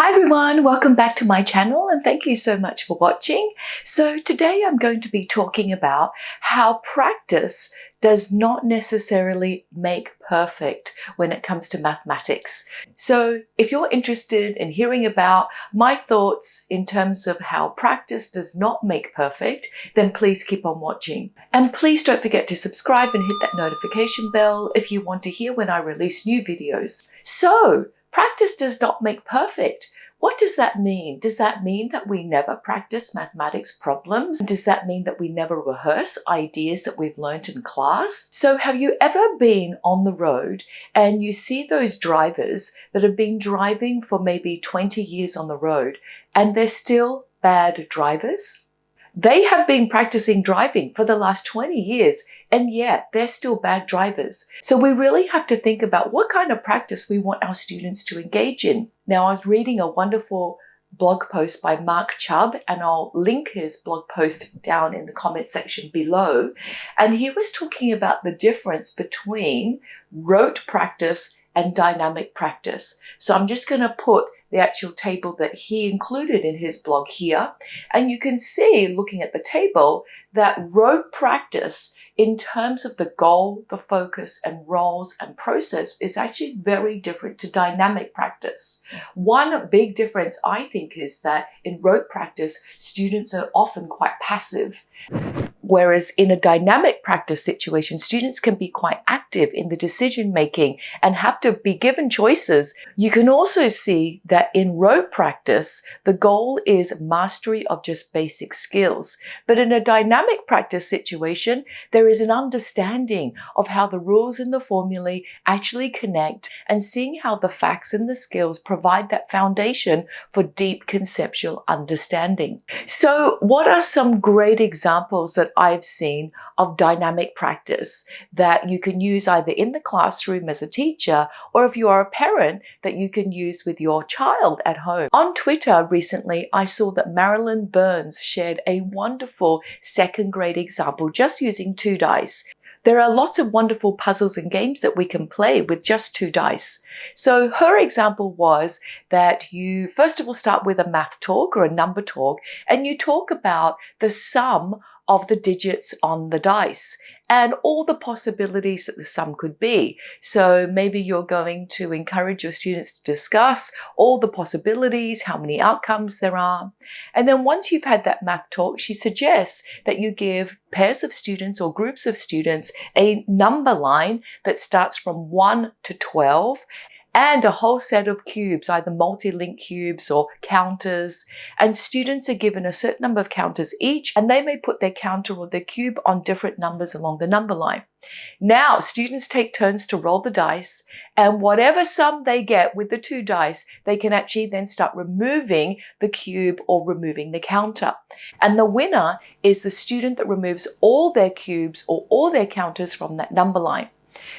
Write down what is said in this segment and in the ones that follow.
Hi everyone, welcome back to my channel and thank you so much for watching. So today I'm going to be talking about how practice does not necessarily make perfect when it comes to mathematics. So if you're interested in hearing about my thoughts in terms of how practice does not make perfect, then please keep on watching. And please don't forget to subscribe and hit that notification bell if you want to hear when I release new videos. So, practice does not make perfect. What does that mean? Does that mean that we never practice mathematics problems? Does that mean that we never rehearse ideas that we've learned in class? So have you ever been on the road and you see those drivers that have been driving for maybe 20 years on the road and they're still bad drivers? They have been practicing driving for the last 20 years and yet they're still bad drivers. So we really have to think about what kind of practice we want our students to engage in. Now, I was reading a wonderful blog post by Mark Chubb, and I'll link his blog post down in the comment section below. And he was talking about the difference between rote practice and dynamic practice. So I'm just going to put the actual table that he included in his blog here. And you can see, looking at the table, that rote practice in terms of the goal, the focus, and roles and process is actually very different to dynamic practice. One big difference, I think, is that in rote practice, students are often quite passive. Whereas in a dynamic practice situation, students can be quite active in the decision making and have to be given choices. You can also see that in rote practice, the goal is mastery of just basic skills. But in a dynamic practice situation, there is an understanding of how the rules and the formulae actually connect and seeing how the facts and the skills provide that foundation for deep conceptual understanding. So what are some great examples that I've seen of dynamic practice that you can use either in the classroom as a teacher, or if you are a parent, that you can use with your child at home? On Twitter recently, I saw that Marilyn Burns shared a wonderful second grade example just using 2 dice. There are lots of wonderful puzzles and games that we can play with just 2 dice. So her example was that you first of all start with a math talk or a number talk, and you talk about the sum of the digits on the dice and all the possibilities that the sum could be. So maybe you're going to encourage your students to discuss all the possibilities, how many outcomes there are. And then once you've had that math talk, she suggests that you give pairs of students or groups of students a number line that starts from 1 to 12 and a whole set of cubes, either multi-link cubes or counters. And students are given a certain number of counters each, and they may put their counter or their cube on different numbers along the number line. Now, students take turns to roll the dice, and whatever sum they get with the 2 dice, they can actually then start removing the cube or removing the counter. And the winner is the student that removes all their cubes or all their counters from that number line.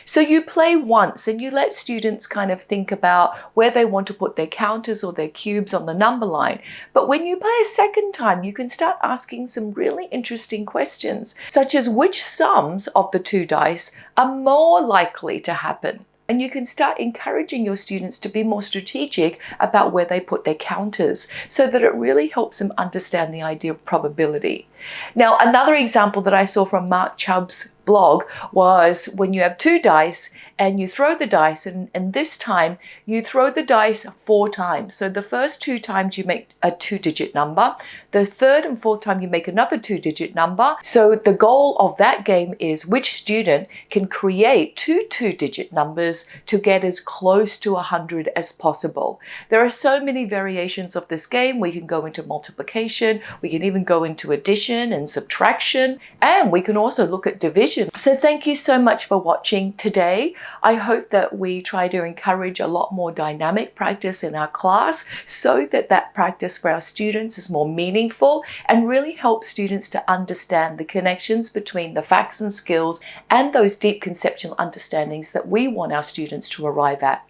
So you play once and you let students kind of think about where they want to put their counters or their cubes on the number line. But when you play a second time, you can start asking some really interesting questions, such as which sums of the 2 dice are more likely to happen. And you can start encouraging your students to be more strategic about where they put their counters so that it really helps them understand the idea of probability. Now, another example that I saw from Mark Chubb's blog was when you have 2 dice and you throw the dice, and this time you throw the dice 4 times. So the first 2 times you make a 2-digit number. The third and fourth time you make another 2-digit number. So the goal of that game is which student can create 2 2-digit numbers to get as close to 100 as possible. There are so many variations of this game. We can go into multiplication, we can even go into addition and subtraction, and we can also look at division. So thank you so much for watching today. I hope that we try to encourage a lot more dynamic practice in our class so that that practice for our students is more meaningful and really helps students to understand the connections between the facts and skills and those deep conceptual understandings that we want our students to arrive at.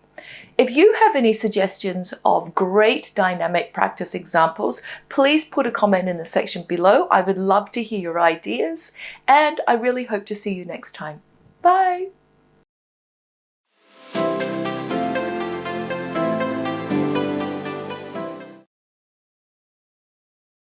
If you have any suggestions of great dynamic practice examples, please put a comment in the section below. I would love to hear your ideas, and I really hope to see you next time. Bye.